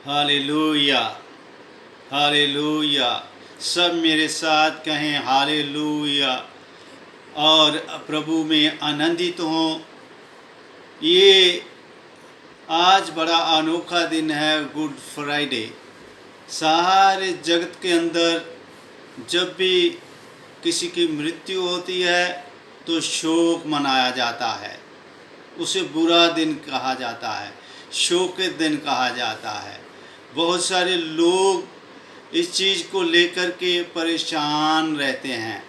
Hallelujah, hallelujah. सब मेरे साथ कहें हालेलुया और प्रभु में आनंदित हों। ये आज बड़ा अनोखा दिन है, गुड फ्राइडे। सारे जगत के अंदर जब भी किसी की मृत्यु होती है तो शोक मनाया जाता है, उसे बुरा दिन कहा जाता है, शोक के दिन कहा जाता है। बहुत सारे लोग इस चीज़ को लेकर के परेशान रहते हैं,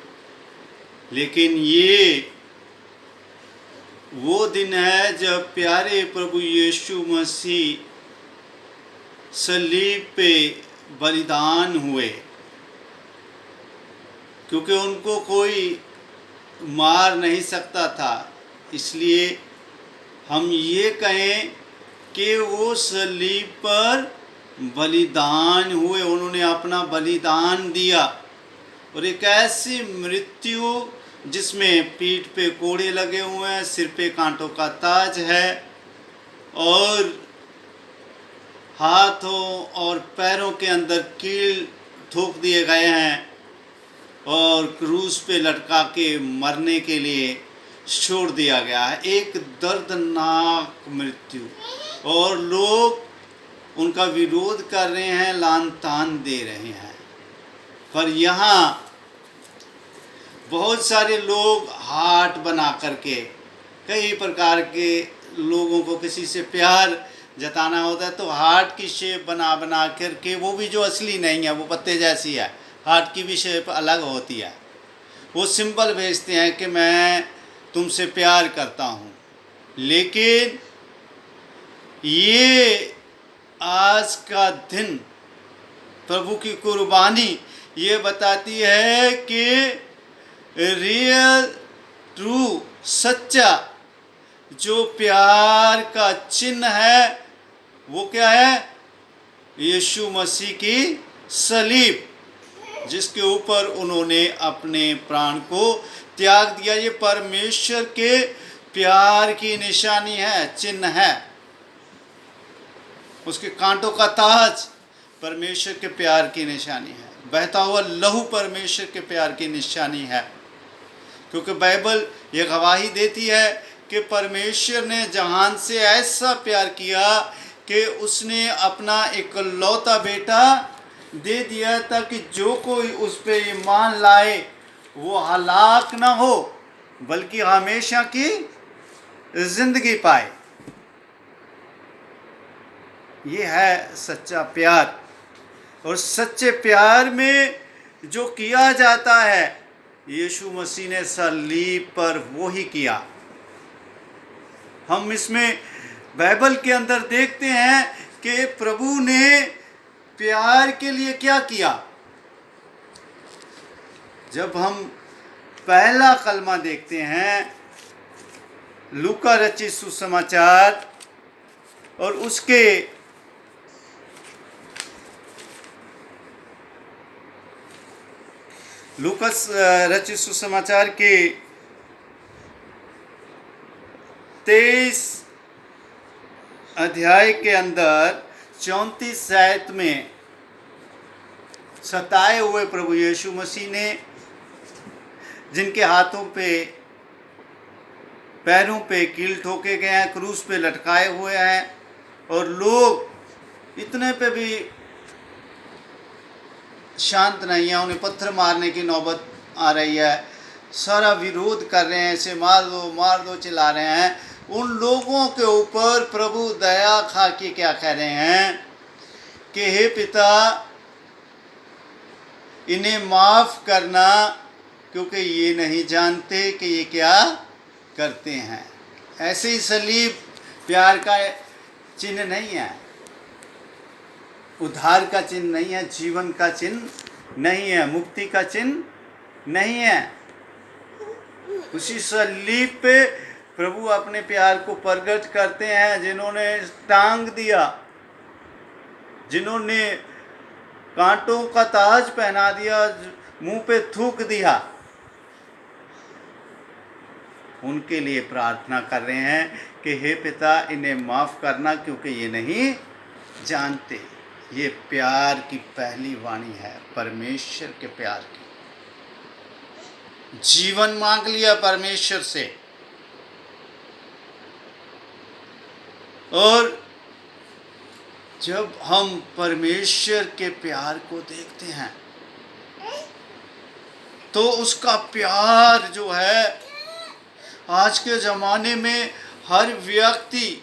लेकिन ये वो दिन है जब प्यारे प्रभु यीशु मसीह सलीब पे बलिदान हुए, क्योंकि उनको कोई मार नहीं सकता था। इसलिए हम ये कहें कि वो सलीब पर बलिदान हुए, उन्होंने अपना बलिदान दिया। और एक ऐसी मृत्यु जिसमें पीठ पे कोड़े लगे हुए हैं, सिर पे कांटों का ताज है और हाथों और पैरों के अंदर कील ठोक दिए गए हैं और क्रूस पे लटका के मरने के लिए छोड़ दिया गया है। एक दर्दनाक मृत्यु, और लोग उनका विरोध कर रहे हैं, लान तान दे रहे हैं। पर यहाँ बहुत सारे लोग हाट बना करके, कई प्रकार के लोगों को किसी से प्यार जताना होता है तो हार्ट की शेप बना बना करके, वो भी जो असली नहीं है, वो पत्ते जैसी है, हार्ट की भी शेप अलग होती है। वो सिंबल भेजते हैं कि मैं तुमसे प्यार करता हूँ। लेकिन ये आज का दिन प्रभु की कुर्बानी ये बताती है कि रियल ट्रू सच्चा जो प्यार का चिन्ह है वो क्या है? यीशु मसीह की सलीब, जिसके ऊपर उन्होंने अपने प्राण को त्याग दिया। ये परमेश्वर के प्यार की निशानी है, चिन्ह है। उसके कांटों का ताज परमेश्वर के प्यार की निशानी है, बहता हुआ लहू परमेश्वर के प्यार की निशानी है। क्योंकि बाइबल ये गवाही देती है कि परमेश्वर ने जहान से ऐसा प्यार किया कि उसने अपना इकलौता बेटा दे दिया ताकि जो कोई उस पे ईमान लाए वो हलाक ना हो बल्कि हमेशा की जिंदगी पाए। ये है सच्चा प्यार, और सच्चे प्यार में जो किया जाता है यीशु मसीह ने सलीब पर वो ही किया। हम इसमें बाइबल के अंदर देखते हैं कि प्रभु ने प्यार के लिए क्या किया। जब हम पहला कलमा देखते हैं लूका रचित सुसमाचार और उसके लूकस रचित सुसमाचार के 23 अध्याय के अंदर 34 आयत में सताए हुए प्रभु यीशु मसीह ने, जिनके हाथों पे पैरों पे कील ठोके गए हैं, क्रूस पे लटकाए हुए हैं, और लोग इतने पे भी शांत नहीं है, उन्हें पत्थर मारने की नौबत आ रही है, सारा विरोध कर रहे हैं, इसे मार दो चिल्ला रहे हैं। उन लोगों के ऊपर प्रभु दया खा के क्या कह रहे हैं कि हे पिता इन्हें माफ़ करना, क्योंकि ये नहीं जानते कि ये क्या करते हैं। ऐसे ही सलीब प्यार का चिन्ह नहीं है, उद्धार का चिन्ह नहीं है, जीवन का चिन्ह नहीं है, मुक्ति का चिन्ह नहीं है। उसी सलीब पे प्रभु अपने प्यार को प्रकट करते हैं। जिन्होंने टांग दिया, जिन्होंने कांटों का ताज पहना दिया, मुंह पे थूक दिया, उनके लिए प्रार्थना कर रहे हैं कि हे पिता इन्हें माफ़ करना, क्योंकि ये नहीं जानते। ये प्यार की पहली वाणी है, परमेश्वर के प्यार की। जीवन मांग लिया परमेश्वर से, और जब हम परमेश्वर के प्यार को देखते हैं तो उसका प्यार जो है, आज के ज़माने में हर व्यक्ति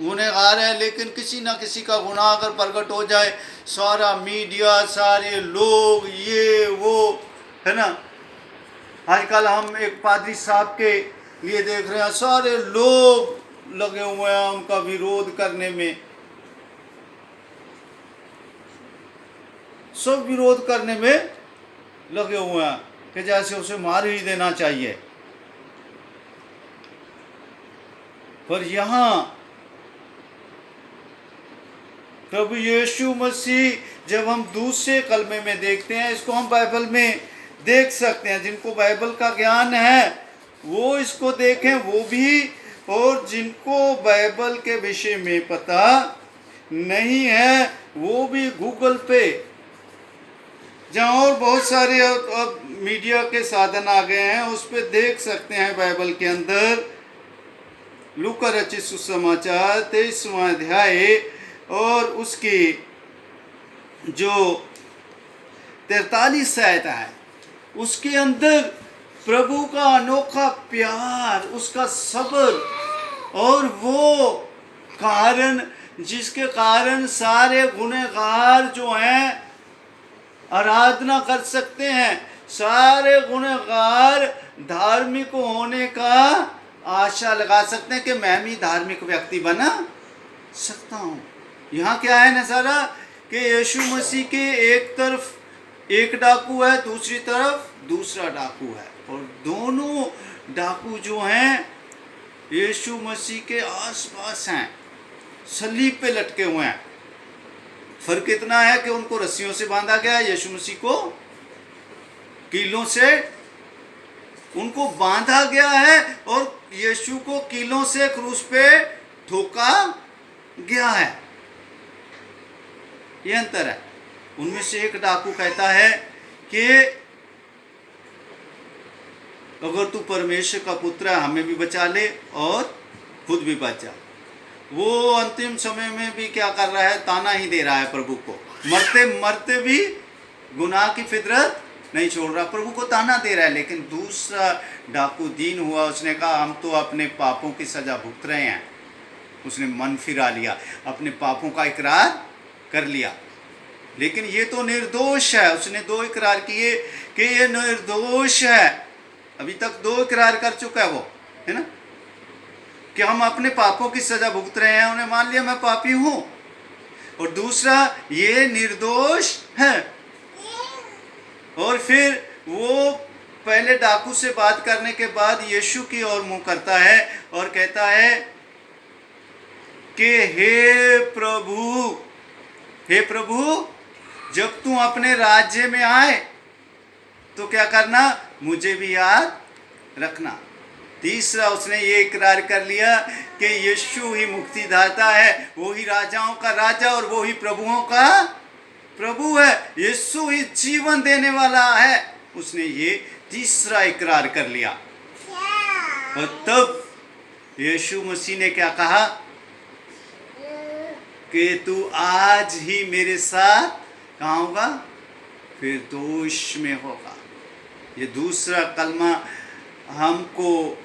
गुनहगार है, लेकिन किसी ना किसी का गुनाह अगर प्रकट हो जाए, सारा मीडिया, सारे लोग, ये वो, है ना। आजकल हम एक पादरी साहब के लिए देख रहे हैं, सारे लोग लगे हुए हैं उनका विरोध करने में, सब विरोध करने में लगे हुए हैं कि जैसे उसे मार ही देना चाहिए। पर यहाँ प्रभु यीशु मसीह, जब हम दूसरे कलमे में देखते हैं, इसको हम बाइबल में देख सकते हैं, जिनको बाइबल का ज्ञान है वो इसको देखें, वो भी, और जिनको बाइबल के विषय में पता नहीं है वो भी गूगल पे, जहाँ और बहुत सारे अब मीडिया के साधन आ गए हैं, उस पर देख सकते हैं। बाइबल के अंदर लूका रचित सुसमाचार 23वां अध्याय और उसकी जो 43 आयत है, उसके अंदर प्रभु का अनोखा प्यार, उसका सब्र, और वो कारण जिसके कारण सारे गुनहगार जो हैं आराधना कर सकते हैं, सारे गुनहगार धार्मिक होने का आशा लगा सकते हैं कि मैं भी धार्मिक व्यक्ति बना सकता हूँ। यहाँ क्या है नज़ारा कि यीशु मसीह के एक तरफ एक डाकू है, दूसरी तरफ दूसरा डाकू है, और दोनों डाकू जो हैं यीशु मसीह के आसपास हैं, सलीब पे लटके हुए हैं। फर्क इतना है कि उनको रस्सियों से बांधा गया है, यीशु मसीह को कीलों से उनको बांधा गया है, और यीशु को कीलों से क्रूस पे ठोका गया है। ये अंतर है। उनमें से एक डाकू कहता है कि अगर तू परमेश्वर का पुत्र है, हमें भी बचा ले और खुद भी बचा। वो अंतिम समय में भी क्या कर रहा है, ताना ही दे रहा है प्रभु को, मरते मरते भी गुनाह की फितरत नहीं छोड़ रहा, प्रभु को ताना दे रहा है। लेकिन दूसरा डाकू दीन हुआ, उसने कहा हम तो अपने पापों की सजा भुगत रहे हैं। उसने मन फिरा लिया, अपने पापों का इकरार कर लिया। लेकिन ये तो निर्दोष है, उसने 2 इकरार किए कि ये निर्दोष है, अभी तक 2 इकरार कर चुका है वो, है ना, कि हम अपने पापों की सजा भुगत रहे हैं, उन्हें मान लिया मैं पापी हूं। और दूसरा ये निर्दोष है। और फिर वो पहले डाकू से बात करने के बाद यीशु की ओर मुंह करता है और कहता है कि हे प्रभु, जब तू अपने राज्य में आए तो क्या करना, मुझे भी याद रखना। तीसरा उसने ये इकरार कर लिया कि यीशु ही मुक्तिदाता है, वो ही राजाओं का राजा और वो ही प्रभुओं का प्रभु है, यीशु ही जीवन देने वाला है। उसने ये तीसरा इकरार कर लिया। और तब यीशु मसीह ने क्या कहा कि तू आज ही मेरे साथ कहाँ होगा, फिर दोष में होगा। ये दूसरा कलमा हमको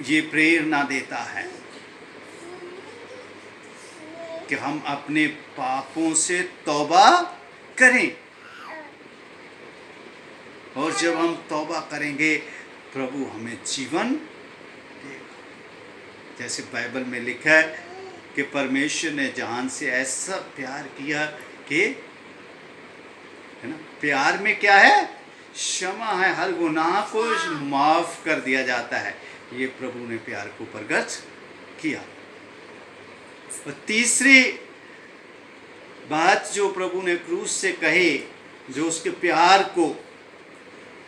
ये प्रेरणा देता है कि हम अपने पापों से तौबा करें, और जब हम तौबा करेंगे प्रभु हमें जीवन देगा। जैसे बाइबल में लिखा है कि परमेश्वर ने जहान से ऐसा प्यार किया कि, है ना, प्यार में क्या है, क्षमा है, हर गुनाह को माफ कर दिया जाता है। ये प्रभु ने प्यार को प्रकट किया। और तीसरी बात जो प्रभु ने क्रूस से कही, जो उसके प्यार को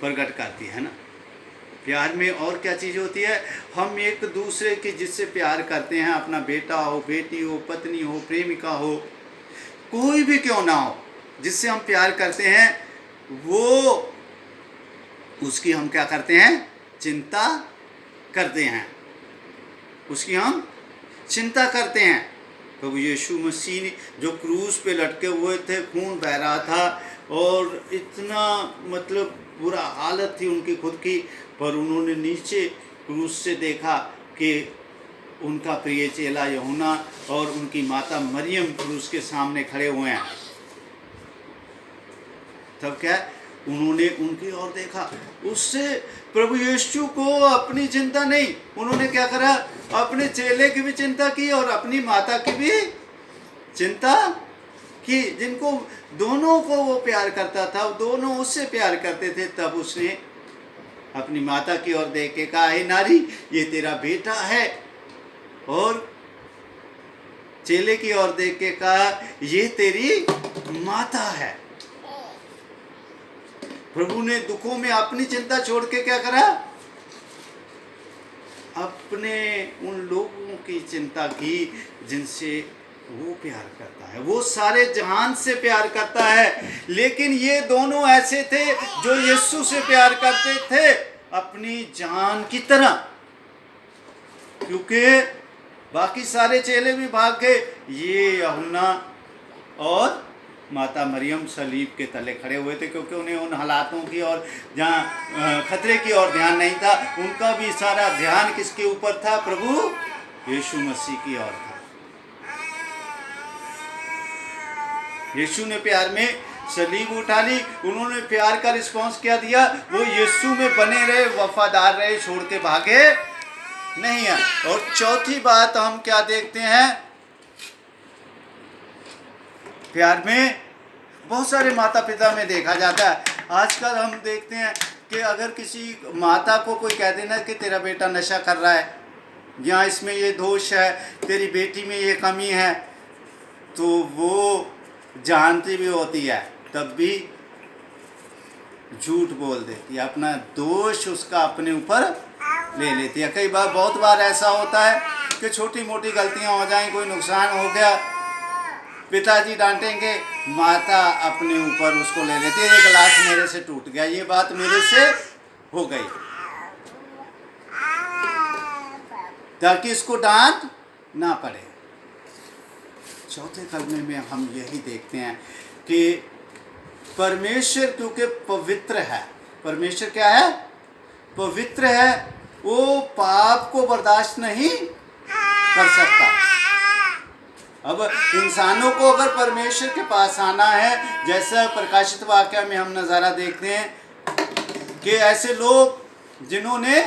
प्रकट करती है ना, प्यार में और क्या चीज़ होती है, हम एक दूसरे के जिससे प्यार करते हैं, अपना बेटा हो, बेटी हो, पत्नी हो, प्रेमिका हो, कोई भी क्यों ना हो, जिससे हम प्यार करते हैं, वो उसकी हम क्या करते हैं, चिंता करते हैं, उसकी हम चिंता करते हैं। प्रभु यीशु मसीह ने जो क्रूस पे लटके हुए थे, खून बह रहा था और इतना मतलब बुरा हालत थी उनकी खुद की, पर उन्होंने नीचे क्रूस से देखा कि उनका प्रिय चेला यूहन्ना और उनकी माता मरियम क्रूस के सामने खड़े हुए हैं। तब क्या, उन्होंने उनकी ओर देखा। उससे प्रभु यीशु को अपनी चिंता नहीं, उन्होंने क्या करा, अपने चेले की भी चिंता की और अपनी माता की भी चिंता की, जिनको दोनों को वो प्यार करता था, दोनों उससे प्यार करते थे। तब उसने अपनी माता की ओर देख के कहा, हे नारी, ये तेरा बेटा है, और चेले की ओर देख के कहा, ये तेरी माता है। प्रभु ने दुखों में अपनी चिंता छोड़ के क्या करा, अपने उन लोगों की चिंता की जिनसे वो प्यार करता है, वो सारे जहान से प्यार करता है। लेकिन ये दोनों ऐसे थे जो यीशु से प्यार करते थे अपनी जान की तरह, क्योंकि बाकी सारे चेले भी भाग गए, ये यूहन्ना और माता मरियम सलीब के तले खड़े हुए थे, क्योंकि उन्हें उन हालातों की और जहाँ खतरे की ओर ध्यान नहीं था। उनका भी सारा ध्यान किसके ऊपर था, प्रभु यीशु मसीह की ओर था। यीशु ने प्यार में सलीब उठा ली, उन्होंने प्यार का रिस्पॉन्स क्या दिया, वो यीशु में बने रहे, वफादार रहे, छोड़ के भागे नहीं है। और चौथी बात हम क्या देखते हैं, प्यार में बहुत सारे माता पिता में देखा जाता है। आजकल हम देखते हैं कि अगर किसी माता को कोई कह देना कि तेरा बेटा नशा कर रहा है, या इसमें ये दोष है, तेरी बेटी में ये कमी है, तो वो जानती भी होती है तब भी झूठ बोल देती है, अपना दोष उसका अपने ऊपर ले लेती है। कई बार, बहुत बार ऐसा होता है कि छोटी मोटी गलतियां हो जाएं, कोई नुकसान हो गया, पिताजी डांटेंगे, माता अपने ऊपर उसको ले लेती है, ये गिलास मेरे से टूट गया, ये बात मेरे से हो गई, ताकि इसको डांट ना पड़े। चौथे कलमे में हम यही देखते हैं कि परमेश्वर क्योंकि पवित्र है, परमेश्वर क्या है, पवित्र है, वो पाप को बर्दाश्त नहीं कर सकता। अब इंसानों को अगर परमेश्वर के पास आना है, जैसा प्रकाशित वाक्य में हम नज़ारा देखते हैं कि ऐसे लोग जिन्होंने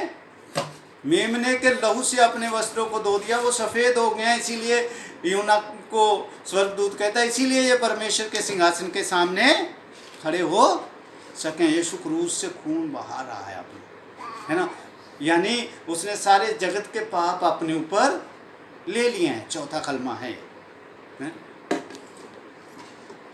मेमने के लहू से अपने वस्त्रों को धो दिया, वो सफ़ेद हो गए हैं, इसीलिए यूहन्ना को स्वर्गदूत कहता है, इसीलिए ये परमेश्वर के सिंहासन के सामने खड़े हो सकें। यीशु क्रूस से खून बहा रहा है अपने, है ना, यानी उसने सारे जगत के पाप अपने ऊपर ले लिए हैं। चौथा कलमा है।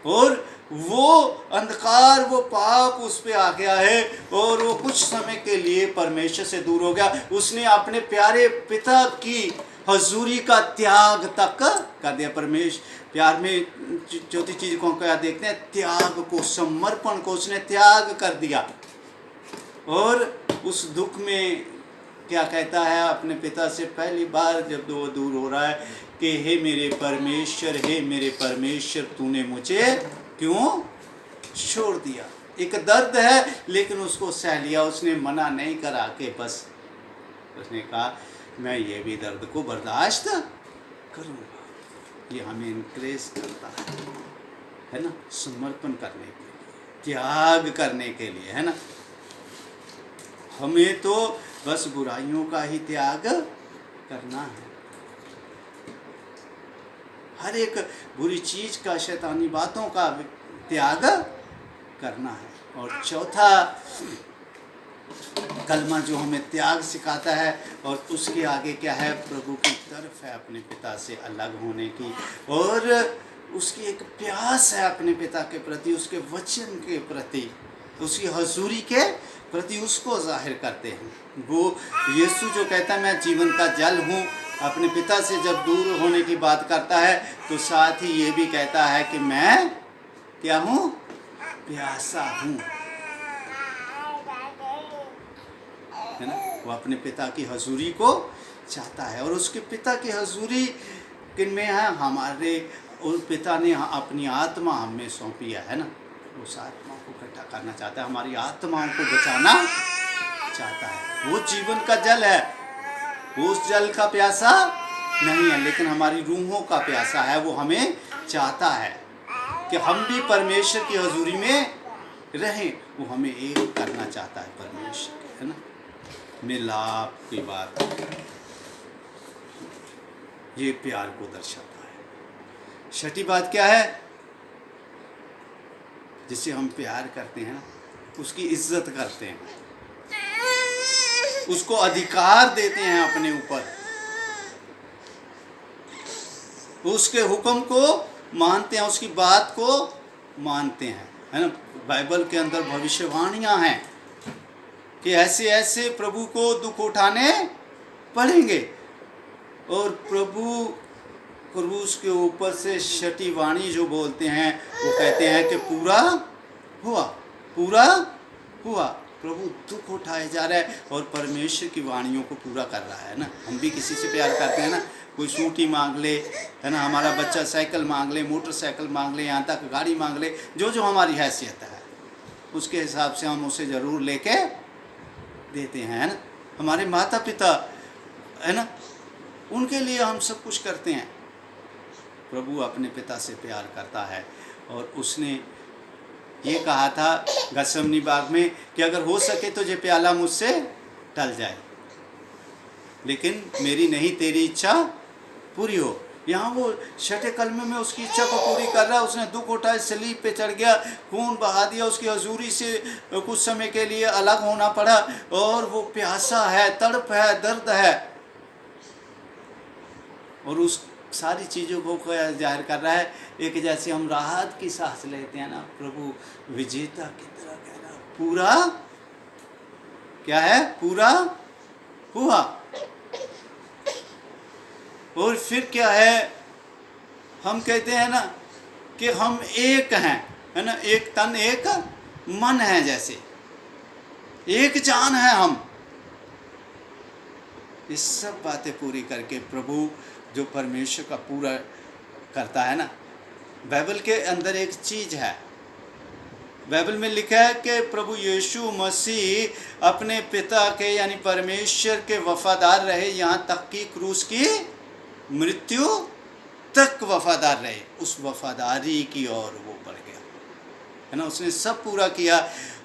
और वो अंधकार, वो पाप उस पे आ गया है और वो कुछ समय के लिए परमेश्वर से दूर हो गया। उसने अपने प्यारे पिता की हजूरी का त्याग तक कर दिया। परमेश्वर प्यार में चौथी चीज को क्या देखते हैं, त्याग को, समर्पण को उसने त्याग कर दिया। और उस दुख में क्या कहता है अपने पिता से, पहली बार जब वो दूर हो रहा है कि हे मेरे परमेश्वर, हे मेरे परमेश्वर, तूने मुझे क्यों छोड़ दिया। एक दर्द है लेकिन उसको सह लिया, उसने मना नहीं करा कि बस, उसने कहा मैं ये भी दर्द को बर्दाश्त करूँगा। ये हमें इनकरेज करता है ना, समर्पण करने के लिए, त्याग करने के लिए, है ना। हमें तो बस बुराइयों का ही त्याग करना है, हर एक बुरी चीज का, शैतानी बातों का त्याग करना है। और चौथा कलमा जो हमें त्याग सिखाता है और उसके आगे क्या है, प्रभु की तरफ है अपने पिता से अलग होने की, और उसकी एक प्यास है अपने पिता के प्रति, उसके वचन के प्रति, उसकी हजूरी के प्रति, उसको जाहिर करते हैं। वो यीशु जो कहता है मैं जीवन का जल हूँ, अपने पिता से जब दूर होने की बात करता है तो साथ ही ये भी कहता है कि मैं क्या हूँ, प्यासा हूँ, है ना। वो अपने पिता की हजूरी को चाहता है और उसके पिता की हजूरी किन में है, हमारे उस पिता ने अपनी आत्मा हमें सौंपी है ना। उस आत्मा को इकट्ठा करना चाहता है, हमारी आत्माओं को बचाना चाहता है। वो जीवन का जल है, उस जल का प्यासा नहीं है, लेकिन हमारी रूहों का प्यासा है। वो हमें चाहता है कि हम भी परमेश्वर की हजूरी में रहें। वो हमें एक करना चाहता है परमेश्वर, है ना। मिलाप की बात, ये प्यार को दर्शाता है। छठी बात क्या है, जिससे हम प्यार करते हैं ना, उसकी इज्जत करते हैं, उसको अधिकार देते हैं अपने ऊपर, उसके हुक्म को मानते हैं, उसकी बात को मानते हैं, है ना। बाइबल के अंदर भविष्यवाणियां हैं कि ऐसे ऐसे प्रभु को दुख उठाने पड़ेंगे और प्रभु क्रूस के ऊपर से छठी वाणी जो बोलते हैं वो कहते हैं कि पूरा हुआ, पूरा हुआ। प्रभु दुख उठाए जा रहा है और परमेश्वर की वाणियों को पूरा कर रहा है ना। हम भी किसी से प्यार करते हैं ना, कोई सूटी मांग ले, है ना, हमारा बच्चा साइकिल मांग ले, मोटरसाइकिल मांग ले, यहाँ तक गाड़ी मांग ले, जो जो हमारी हैसियत है उसके हिसाब से हम उसे ज़रूर लेके देते हैं, है ना। हमारे माता पिता, है ना, उनके लिए हम सब कुछ करते हैं। प्रभु अपने पिता से प्यार करता है और उसने ये कहा था गतसमनी बाग में कि अगर हो सके तो ये प्याला मुझसे टल जाए, लेकिन मेरी नहीं तेरी इच्छा पूरी हो। यहाँ वो छठे कलमे में उसकी इच्छा को पूरी कर रहा है। उसने दुख उठाए, सलीब पे चढ़ गया, खून बहा दिया, उसकी हजूरी से कुछ समय के लिए अलग होना पड़ा और वो प्यासा है, तड़प है, दर्द है और उस सारी चीज़ों को जाहिर कर रहा है। एक जैसे हम राहत की सांस लेते हैं ना, प्रभु विजेता की तरह कह रहा, पूरा क्या है, पूरा हुआ। और फिर क्या है, हम कहते हैं ना कि हम एक हैं, है ना, एक तन एक मन है, जैसे एक जान है हम। इस सब बातें पूरी करके प्रभु जो परमेश्वर का पूरा करता है ना। बाइबल के अंदर एक चीज़ है, बाइबल में लिखा है कि प्रभु यीशु मसीह अपने पिता के यानी परमेश्वर के वफादार रहे, यहाँ तक कि क्रूस की मृत्यु तक वफादार रहे। उस वफादारी की ओर वो बढ़ गया, है ना। उसने सब पूरा किया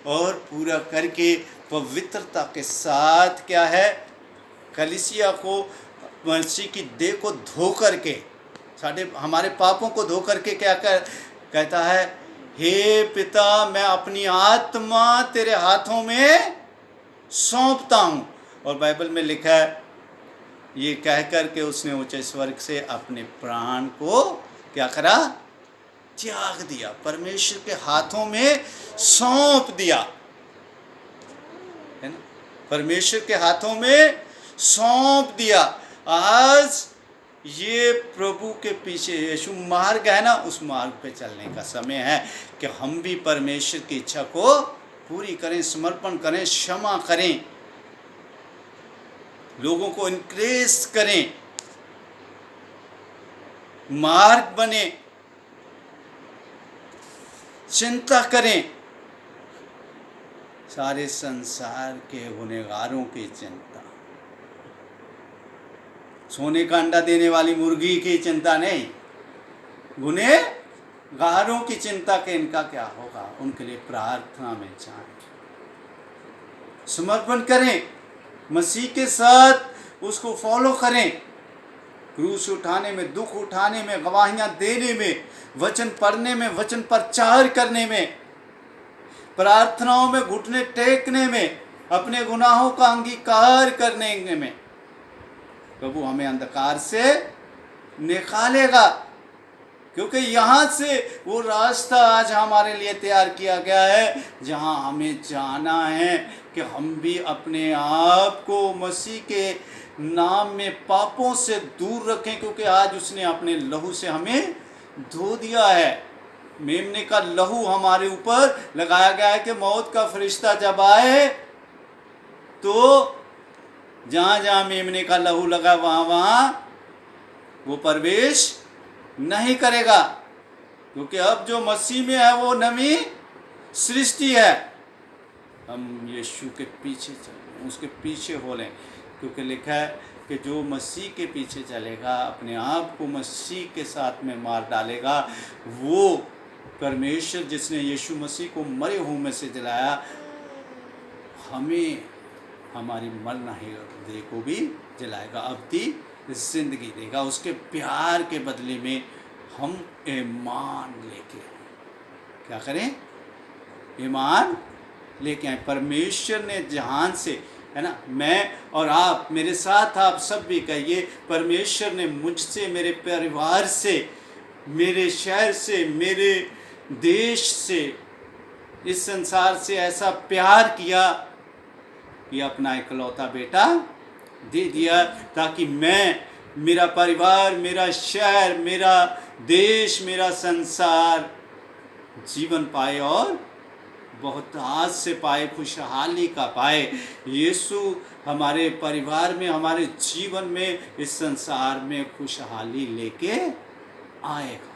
और पूरा करके पवित्रता के साथ क्या है, कलीसिया को, मसीह की देह को धो करके, हमारे पापों को धो करके क्या कहता है, हे पिता मैं अपनी आत्मा तेरे हाथों में सौंपता हूँ। और बाइबल में लिखा है, ये कह कर के उसने ऊंचे स्वर्ग से अपने प्राण को क्या करा, त्याग दिया, परमेश्वर के हाथों में सौंप दिया, है ना, परमेश्वर के हाथों में सौंप दिया। आज ये प्रभु के पीछे यीशु मार्ग है ना, उस मार्ग पे चलने का समय है कि हम भी परमेश्वर की इच्छा को पूरी करें, समर्पण करें, क्षमा करें, लोगों को इनक्रेज करें, मार्ग बने, चिंता करें, सारे संसार के गुनहगारों की चिंता, सोने का अंडा देने वाली मुर्गी की चिंता नहीं, गुनहगारों की चिंता के इनका क्या होगा। उनके लिए प्रार्थना में जाएं, समर्पण करें, मसीह के साथ उसको फॉलो करें, क्रूस उठाने में, दुख उठाने में, गवाहियां देने में, वचन पढ़ने में, वचन प्रचार करने में, प्रार्थनाओं में घुटने टेकने में, अपने गुनाहों का अंगीकार करने में प्रभु हमें अंधकार से निकालेगा। क्योंकि यहाँ से वो रास्ता आज हमारे लिए तैयार किया गया है जहाँ हमें जाना है कि हम भी अपने आप को मसीह के नाम में पापों से दूर रखें, क्योंकि आज उसने अपने लहू से हमें धो दिया है। मेमने का लहू हमारे ऊपर लगाया गया है कि मौत का फरिश्ता जब आए तो जहां जहां मेमने का लहू लगा वहां वहां वो प्रवेश नहीं करेगा, क्योंकि अब जो मसीह में है वो नवी सृष्टि है। हम यीशु के पीछे चलें, उसके पीछे हो लें, क्योंकि लिखा है कि जो मसीह के पीछे चलेगा, अपने आप को मसीह के साथ में मार डालेगा, वो परमेश्वर जिसने यीशु मसीह को मरे हुए में से जलाया, हमें हमारी मरना ही देह को भी जलाएगा, अवधि जिंदगी देगा। उसके प्यार के बदले में हम ईमान लेके क्या करें? ईमान लेके आए। परमेश्वर ने जहान से, है ना, मैं और आप, मेरे साथ आप सब भी कहिए, परमेश्वर ने मुझसे, मेरे परिवार से, मेरे शहर से, मेरे देश से, इस संसार से ऐसा प्यार किया कि अपना इकलौता बेटा दे दिया, ताकि मैं, मेरा परिवार, मेरा शहर, मेरा देश, मेरा संसार जीवन पाए और बहुत आज से पाए, खुशहाली का पाए। यीशु हमारे परिवार में, हमारे जीवन में, इस संसार में खुशहाली लेके आएगा,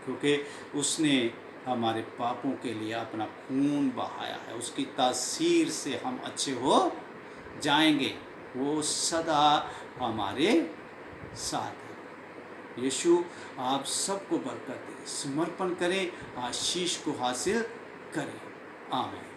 क्योंकि उसने हमारे पापों के लिए अपना खून बहाया है। उसकी तासीर से हम अच्छे हो जाएंगे। वो सदा हमारे साथ है। यीशु आप सबको बरकत दे। समर्पण करें, आशीष को हासिल करें। आमीन।